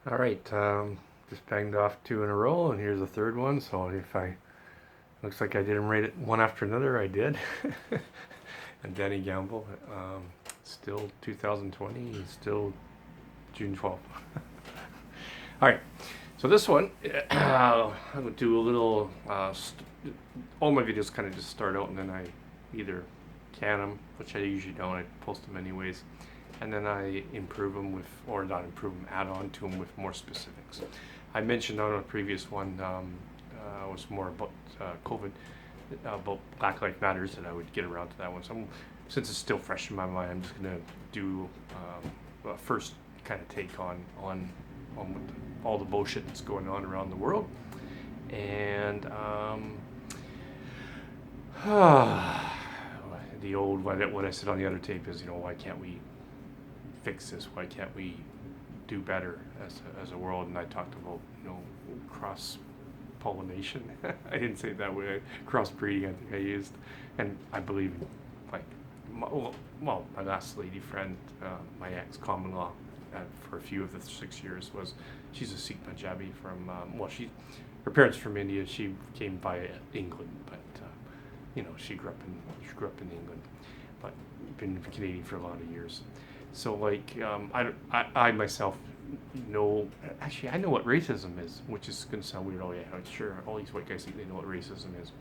All right, just banged off two in a row, and here's the third one. So if I looks like I didn't rate it one after another, I did. And Danny Gamble, still 2020, he's still June 12th. All right, so this one, I'm gonna do a little. All my videos kind of just start out, and then I either can them, which I usually don't. I post them anyways, and then I improve them with, or not improve them, add on to them with more specifics. I mentioned on a previous one was more about COVID, about Black Lives Matters, that I would get around to that one. So since it's still fresh in my mind, I'm just gonna do a first kind of take on what all the bullshit that's going on around the world, and the old what I said on the other tape is, why can't we fix this? Why can't we do better as a world? And I talked about cross pollination. I didn't say it that way. Cross breeding, I think I used, and I believe in like my last lady friend, my ex common law. For a few of the 6 years was she's a Sikh Punjabi from her parents from India. She came via England, but she grew up in England, but been Canadian for a lot of years. So I myself know, actually I know what racism is, which is going to sound weird. Oh yeah, sure, all these white guys think they know what racism is.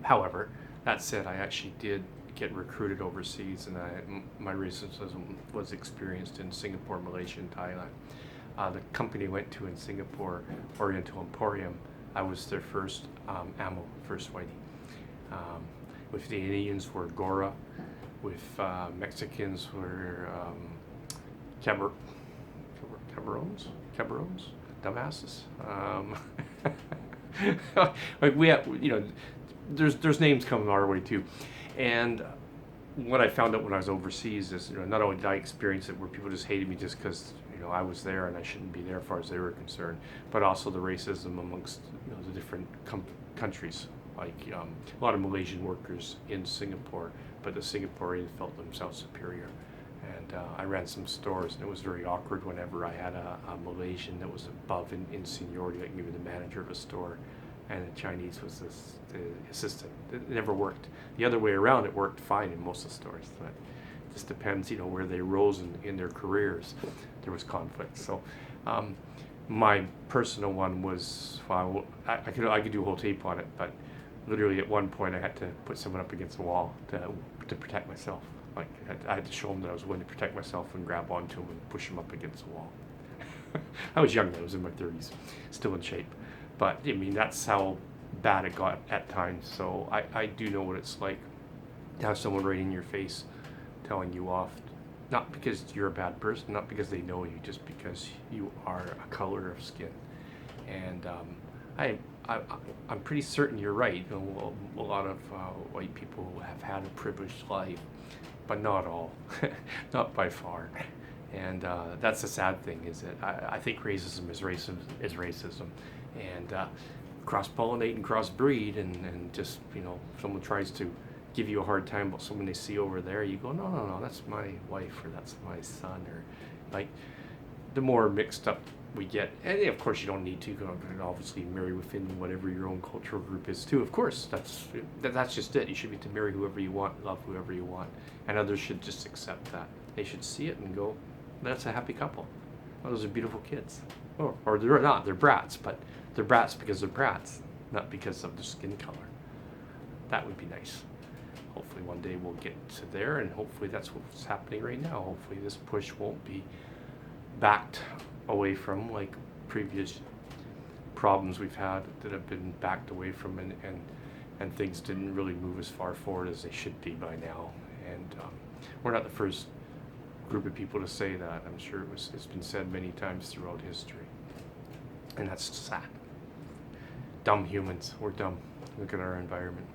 However, that said, I actually did get recruited overseas, and my racism was experienced in Singapore, Malaysia, and Thailand. The company I went to in Singapore, Oriental Emporium, I was their first first whitey. With the Indians were Gora, with Mexicans were Caber- Cabarrones, dumbasses. Like we have, there's names coming our way too, and what I found out when I was overseas is, not only did I experience it where people just hated me just because I was there and I shouldn't be there as far as they were concerned, but also the racism amongst the different countries. Like a lot of Malaysian workers in Singapore, but the Singaporeans felt themselves superior. And I ran some stores, and it was very awkward whenever I had a Malaysian that was above in seniority, like maybe the manager of a store, and the Chinese was the assistant. It never worked. The other way around, it worked fine in most of the stores. But it just depends, where they rose in their careers. There was conflict. So my personal one was, well, I could do a whole tape on it, but literally at one point I had to put someone up against the wall to protect myself. Like I had to show them that I was willing to protect myself and grab onto them and push them up against the wall. I was young, I was in my 30s, still in shape. But I mean, that's how bad it got at times. So I do know what it's like to have someone right in your face telling you off, not because you're a bad person, not because they know you, just because you are a color of skin. And I, I, I'm pretty certain you're right. A lot of white people have had a privileged life, but not all, not by far. And that's the sad thing, is that I think racism is racism, and cross-pollinate and cross-breed, and just someone tries to give you a hard time about someone they see over there, you go, no, no, no, that's my wife, or that's my son, or like, the more mixed up we get, and of course you don't need to, you can obviously marry within whatever your own cultural group is too. Of course, that's just it. You should be to marry whoever you want, love whoever you want, and others should just accept that. They should see it and go, that's a happy couple. Oh, those are beautiful kids. Or they're not, they're brats, but they're brats because they're brats, not because of their skin color. That would be nice. Hopefully one day we'll get to there, and hopefully that's what's happening right now. Hopefully this push won't be backed away from, like previous problems we've had that have been backed away from, and things didn't really move as far forward as they should be by now. And we're not the first group of people to say that. I'm sure it's been said many times throughout history, and that's sad. Dumb humans, we're dumb. Look at our environment.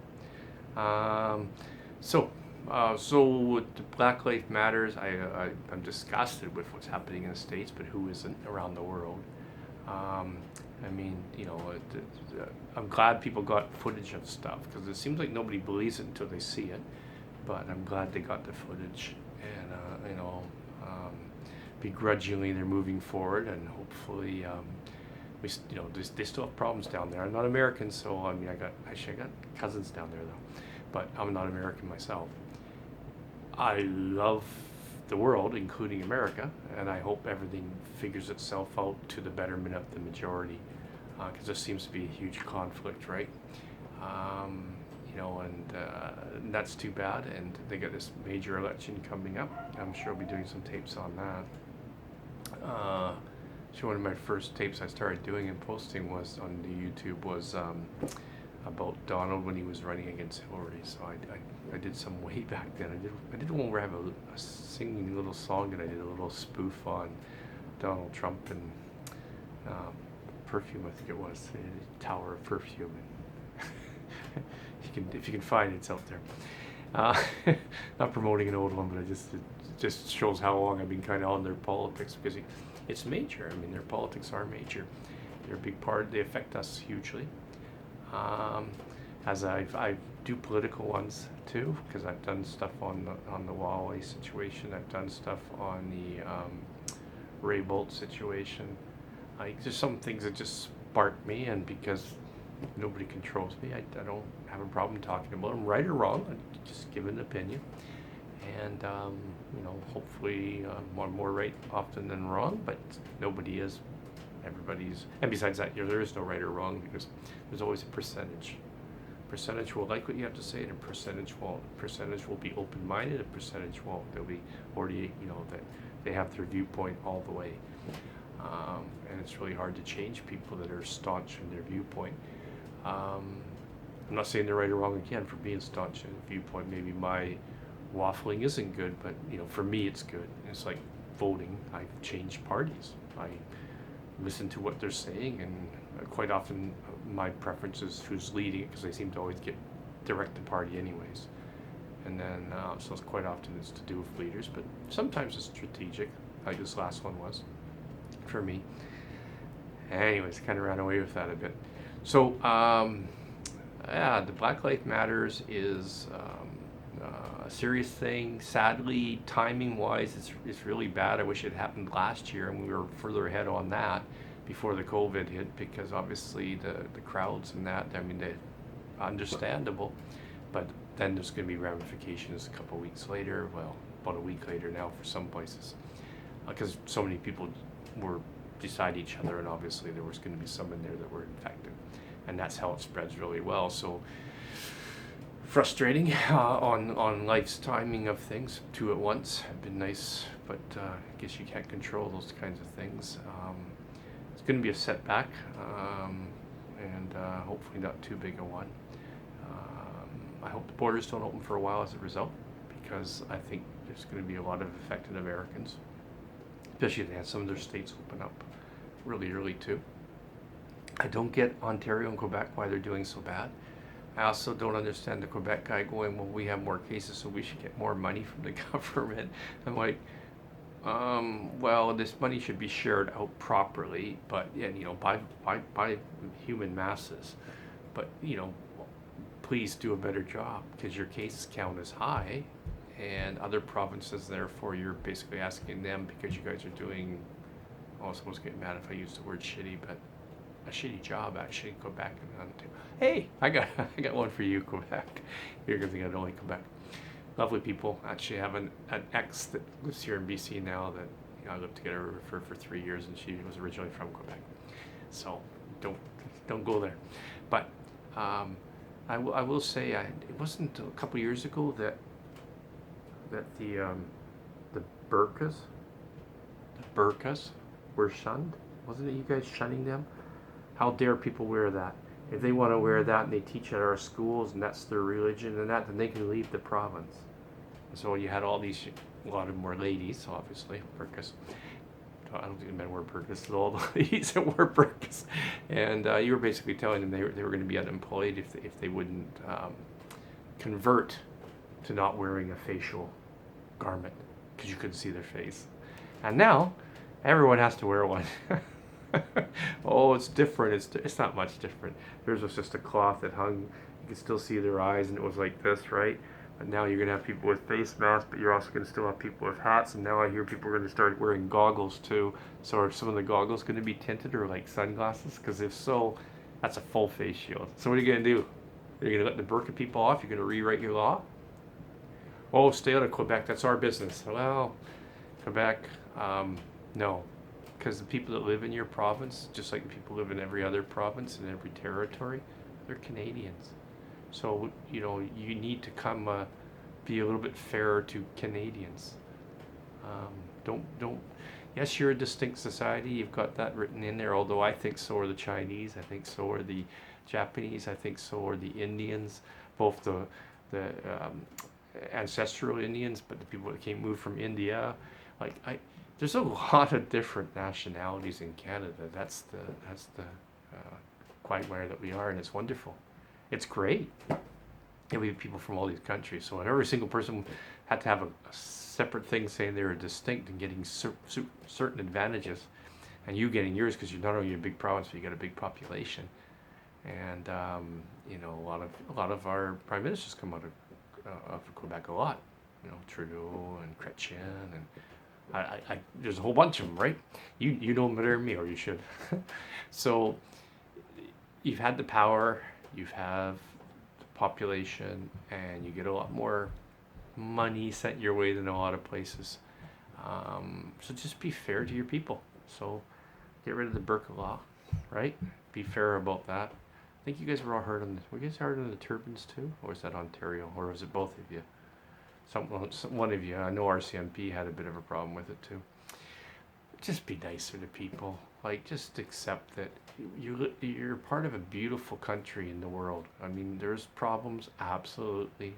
So with the Black Lives Matters, I'm disgusted with what's happening in the States, but who isn't around the world? I mean, I'm glad people got footage of stuff, because it seems like nobody believes it until they see it. But I'm glad they got the footage, and begrudgingly they're moving forward, and hopefully they still have problems down there. I'm not American, so I mean I got cousins down there though, but I'm not American myself. I love the world, including America, and I hope everything figures itself out to the betterment of the majority, because there seems to be a huge conflict, right? And that's too bad. And they got this major election coming up. I'm sure I'll be doing some tapes on that. So one of my first tapes I started doing and posting was on the YouTube was about Donald when he was running against Hillary. So I did some way back then. I did one where I have a singing little song that I did a little spoof on Donald Trump and perfume, I think it was, the Tower of Perfume. If you can find it, it's out there. Not promoting an old one, but it just shows how long I've been kind of on their politics, because it's major. I mean, their politics are major. They're a big part. They affect us hugely. As I do political ones too, because I've done stuff on the Huawei situation. I've done stuff on the Ray Bolt situation. There's some things that just spark me, and because nobody controls me, I don't have a problem talking about them, right or wrong. I just give an opinion, and hopefully I'm more right often than wrong, but nobody is. Everybody's, and besides that, there is no right or wrong, because there's always a percentage. Percentage will like what you have to say, and a percentage won't. Percentage will be open-minded, a percentage won't. They'll be already, that they have their viewpoint all the way. And it's really hard to change people that are staunch in their viewpoint. I'm not saying they're right or wrong again for being staunch in viewpoint. Maybe my waffling isn't good, but for me it's good. It's like voting. I've changed parties. I listen to what they're saying, and quite often my preference is who's leading it, because they seem to always direct the party anyways. And then so it's quite often it's to do with leaders, but sometimes it's strategic, like this last one was for me. Anyways, kind of ran away with that a bit. So the Black Lives Matters is a serious thing. Sadly, timing wise, it's really bad. I wish it happened last year and we were further ahead on that before the COVID hit, because obviously the crowds and that, I mean, they're understandable, but then there's going to be ramifications a couple weeks later, well, about a week later now for some places, because so many people were beside each other, and obviously there was going to be some in there that were infected, and that's how it spreads really well. So frustrating on life's timing of things, two at once. It'd been nice, but I guess you can't control those kinds of things. It's going to be a setback, and hopefully not too big a one. I hope the borders don't open for a while as a result, because I think there's going to be a lot of affected Americans, especially if they had some of their states open up really early too. I don't get Ontario and Quebec why they're doing so bad. I also don't understand the Quebec guy going, well, we have more cases, so we should get more money from the government. I'm like, well, this money should be shared out properly, but by human masses. But please do a better job, because your case count is high, and other provinces, therefore, you're basically asking them, because you guys are doing, I was supposed to get mad if I used the word shitty, but a shitty job actually, Quebec and Ontario. Hey, I got one for you, Quebec. You're gonna think I don't like Quebec. Lovely people. Actually, have an ex that lives here in BC now that I lived together for 3 years, and she was originally from Quebec. So don't go there. But I will say it wasn't a couple years ago that the burqas were shunned. Wasn't it you guys shunning them? How dare people wear that? If they want to wear that and they teach at our schools and that's their religion and that, then they can leave the province. And so you had a lot of them were ladies, obviously, burqas. I don't think the men wear burqas, all the ladies that wear burqas. And you were basically telling them they were going to be unemployed if they wouldn't convert to not wearing a facial garment, because you couldn't see their face. And now everyone has to wear one. Oh, it's different. It's not much different. Theirs was just a cloth that hung. You could still see their eyes, and it was like this, right? But now you're going to have people with face masks, but you're also going to still have people with hats. And now I hear people are going to start wearing goggles too. So are some of the goggles going to be tinted or like sunglasses? Because if so, that's a full face shield. So what are you going to do? Are you going to let the Burqa people off? You're going to rewrite your law? Oh, stay out of Quebec. That's our business. Well, Quebec, no. Because the people that live in your province, just like the people who live in every other province and every territory, they're Canadians. So, you need to come be a little bit fairer to Canadians. Don't. Yes, you're a distinct society. You've got that written in there. Although I think so are the Chinese. I think so are the Japanese. I think so are the Indians. Both the ancestral Indians, but the people that moved from India. There's a lot of different nationalities in Canada. That's the quagmire that we are, and it's wonderful. It's great. And we have people from all these countries. So every single person had to have a separate thing saying they were distinct and getting certain advantages, and you getting yours because you're not only a big province, but you got a big population. And a lot of our prime ministers come out of Quebec a lot. Trudeau and Chrétien, and there's a whole bunch of them, right? You know them better than me, or you should. So you've had the power, you've have the population, and you get a lot more money sent your way than a lot of places. So just be fair to your people. So get rid of the Burqa law, right? Be fair about that. I think you guys were all hard on were you guys hard on the turbans too? Or was that Ontario? Or was it both of you? One of you. I know RCMP had a bit of a problem with it too. Just be nicer to people. Just accept that you're part of a beautiful country in the world. I mean, there's problems, absolutely,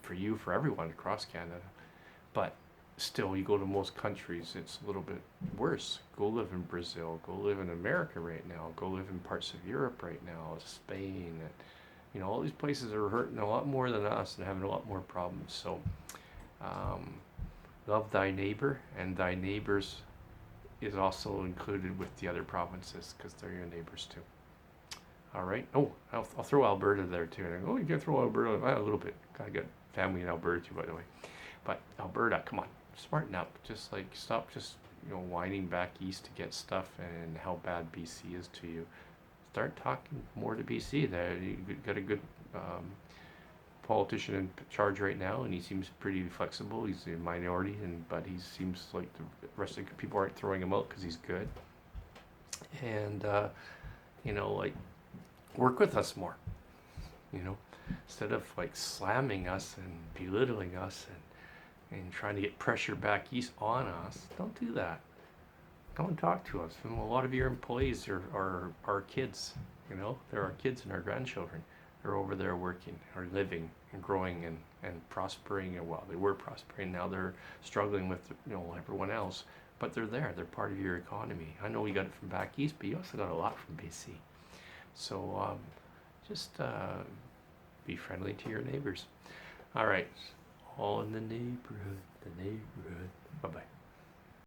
for everyone across Canada. But still, you go to most countries, it's a little bit worse. Go live in Brazil. Go live in America right now. Go live in parts of Europe right now, Spain, and all these places are hurting a lot more than us and having a lot more problems. So, love thy neighbor, and thy neighbors is also included with the other provinces because they're your neighbors too. All right. Oh, I'll throw Alberta there too. And I go, you can throw Alberta a little bit. I got family in Alberta too, by the way. But Alberta, come on, smarten up. Just stop just whining back east to get stuff and how bad BC is to you. Start talking more to BC. There, you got a good politician in charge right now, and he seems pretty flexible. He's a minority, but he seems like the rest of the people aren't throwing him out because he's good. And work with us more. Instead of slamming us and belittling us and trying to get pressure back east on us. Don't do that. Come and talk to us. And a lot of your employees are our kids. They're our kids and our grandchildren. They're over there working or living and growing and prospering. And they were prospering. Now they're struggling with everyone else. But they're there. They're part of your economy. I know we got it from back east, but you also got a lot from BC. So just be friendly to your neighbors. All right. All in the neighborhood. Bye-bye.